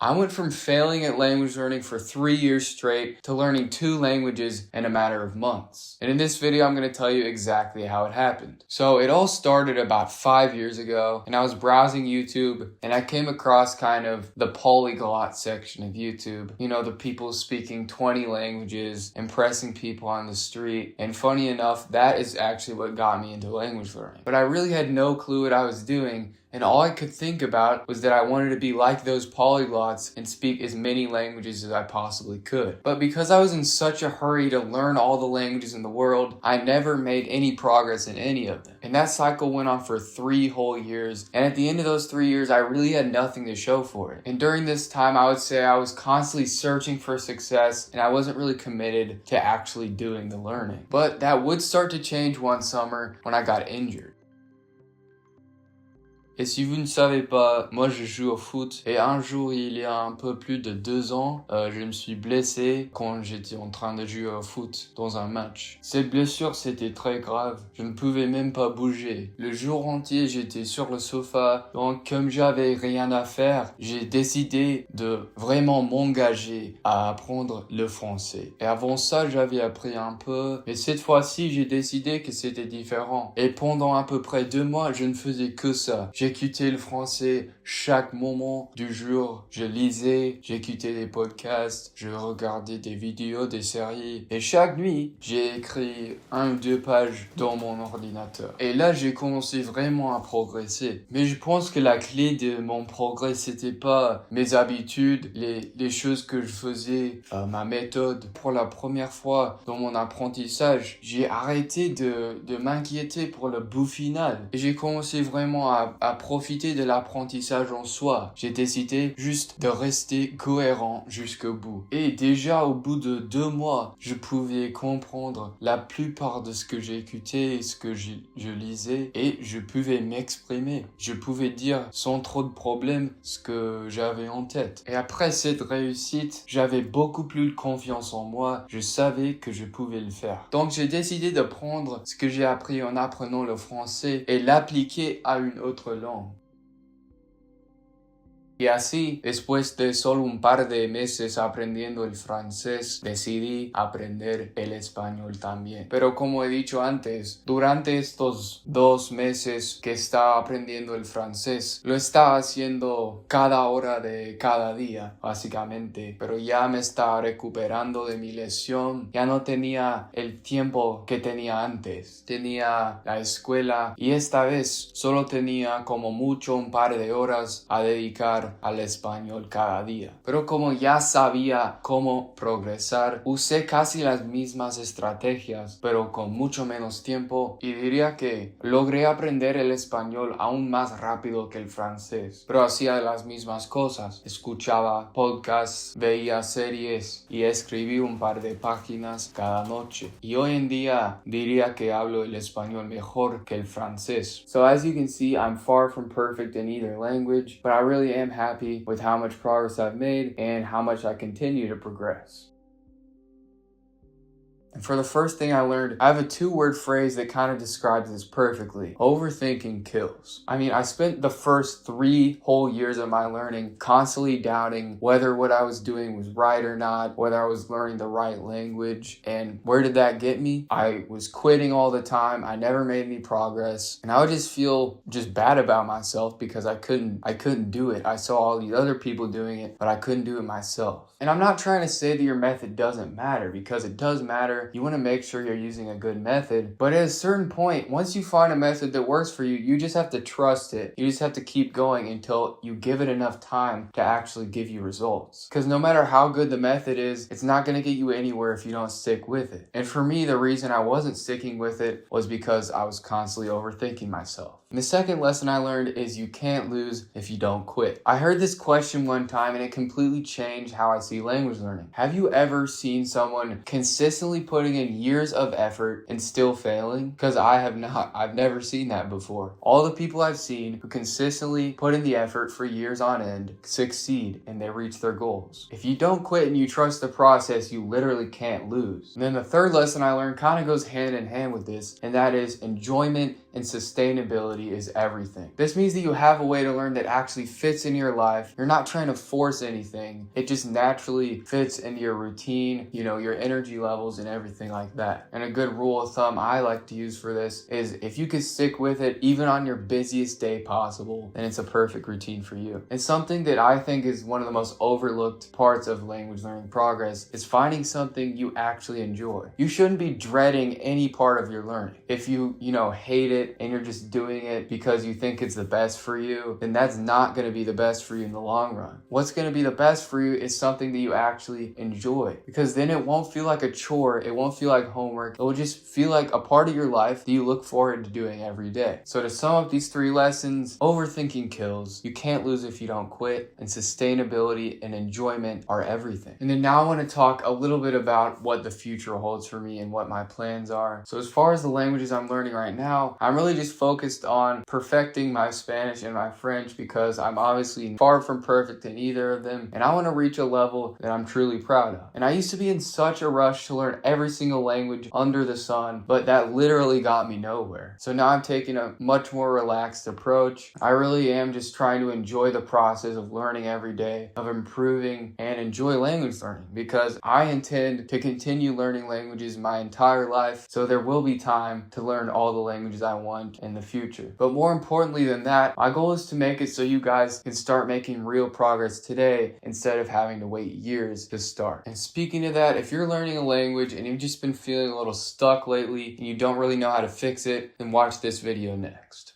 I went from failing at language learning for 3 years straight to learning 2 languages in a matter of months. And in this video, I'm going to tell you exactly how it happened. So it all started about 5 years ago, and I was browsing YouTube, and I came across kind of the polyglot section of YouTube. You know, the people speaking 20 languages, impressing people on the street. And funny enough, that is actually what got me into language learning. But I really had no clue what I was doing. And all I could think about was that I wanted to be like those polyglots and speak as many languages as I possibly could. But because I was in such a hurry to learn all the languages in the world, I never made any progress in any of them. And that cycle went on for 3 whole years. And at the end of those 3 years, I really had nothing to show for it. And during this time, I would say I was constantly searching for success, and I wasn't really committed to actually doing the learning. But that would start to change one summer when I got injured. Et si vous ne savez pas, moi je joue au foot et un jour il y a un peu plus de 2 ans, je me suis blessé quand j'étais en train de jouer au foot dans un match. Cette blessure c'était très grave, je ne pouvais même pas bouger. Le jour entier j'étais sur le sofa, donc comme j'avais rien à faire, j'ai décidé de vraiment m'engager à apprendre le français. Et avant ça j'avais appris un peu, mais cette fois-ci j'ai décidé que c'était différent. Et pendant à peu près 2 mois je ne faisais que ça. J'écoutais le français chaque moment du jour. Je lisais, j'écoutais des podcasts, je regardais des vidéos, des séries. Et chaque nuit, j'ai écrit 1 ou 2 pages dans mon ordinateur. Et là, j'ai commencé vraiment à progresser. Mais je pense que la clé de mon progrès, c'était pas mes habitudes, les choses que je faisais, ma méthode. Pour la première fois dans mon apprentissage, j'ai arrêté de m'inquiéter pour le bout final. Et j'ai commencé vraiment à profiter de l'apprentissage en soi. J'ai décidé juste de rester cohérent jusqu'au bout. Et déjà au bout de 2 mois, je pouvais comprendre la plupart de ce que j'écoutais, ce que je lisais, et je pouvais m'exprimer. Je pouvais dire sans trop de problèmes ce que j'avais en tête. Et après cette réussite, j'avais beaucoup plus de confiance en moi. Je savais que je pouvais le faire. Donc j'ai décidé de prendre ce que j'ai appris en apprenant le français et l'appliquer à une autre langue. Y así, después de solo un par de meses aprendiendo el francés, decidí aprender el español también. Pero como he dicho antes, durante estos 2 meses que estaba aprendiendo el francés, lo estaba haciendo cada hora de cada día, básicamente. Pero ya me estaba recuperando de mi lesión, ya no tenía el tiempo que tenía antes. Tenía la escuela y esta vez solo tenía como mucho un par de horas a dedicar al español cada día. Pero como ya sabía cómo progresar, usé casi las mismas estrategias, pero con mucho menos tiempo, y diría que logré aprender el español aún más rápido que el francés. Pero hacía las mismas cosas. Escuchaba podcasts, veía series y escribí un par de páginas cada noche. Y hoy en día diría que hablo el español mejor que el francés. So as you can see, I'm far from perfect in either language, but I really am happy with how much progress I've made and how much I continue to progress. And for the first thing I learned, I have a 2-word phrase that kind of describes this perfectly. Overthinking kills. I mean, I spent the first 3 whole years of my learning constantly doubting whether what I was doing was right or not, whether I was learning the right language. And where did that get me? I was quitting all the time. I never made any progress. And I would just feel just bad about myself because I couldn't do it. I saw all these other people doing it, but I couldn't do it myself. And I'm not trying to say that your method doesn't matter, because it does matter. You want to make sure you're using a good method. But at a certain point, once you find a method that works for you, you just have to trust it. You just have to keep going until you give it enough time to actually give you results. Because no matter how good the method is, it's not going to get you anywhere if you don't stick with it. And for me, the reason I wasn't sticking with it was because I was constantly overthinking myself. And the second lesson I learned is you can't lose if you don't quit. I heard this question one time and it completely changed how I see language learning. Have you ever seen someone consistently putting in years of effort and still failing? Because I have not. I've never seen that before. All the people I've seen who consistently put in the effort for years on end succeed and they reach their goals. If you don't quit and you trust the process, you literally can't lose. And then the third lesson I learned kind of goes hand in hand with this, and that is enjoyment and sustainability is everything. This means that you have a way to learn that actually fits in your life. You're not trying to force anything. It just naturally fits into your routine, your energy levels and everything like that. And a good rule of thumb I like to use for this is if you can stick with it even on your busiest day possible, then it's a perfect routine for you. And something that I think is one of the most overlooked parts of language learning progress is finding something you actually enjoy. You shouldn't be dreading any part of your learning. If you hate it and you're just doing it because you think it's the best for you, then that's not going to be the best for you in the long run. What's going to be the best for you is something that you actually enjoy, because then it won't feel like a chore. It won't feel like homework. It will just feel like a part of your life that you look forward to doing every day. So to sum up these 3 lessons, overthinking kills. You can't lose if you don't quit, and sustainability and enjoyment are everything. And then now I want to talk a little bit about what the future holds for me and what my plans are. So as far as the languages I'm learning right now, I'm really just focused on perfecting my Spanish and my French, because I'm obviously far from perfect in either of them, and I want to reach a level that I'm truly proud of. And I used to be in such a rush to learn every single language under the sun, but that literally got me nowhere. So now I'm taking a much more relaxed approach. I really am just trying to enjoy the process of learning every day, of improving, and enjoy language learning, because I intend to continue learning languages my entire life, so there will be time to learn all the languages I want in the future. But more importantly than that, my goal is to make it so you guys can start making real progress today instead of having to wait years to start. And speaking of that, if you're learning a language and you've just been feeling a little stuck lately and you don't really know how to fix it, then watch this video next.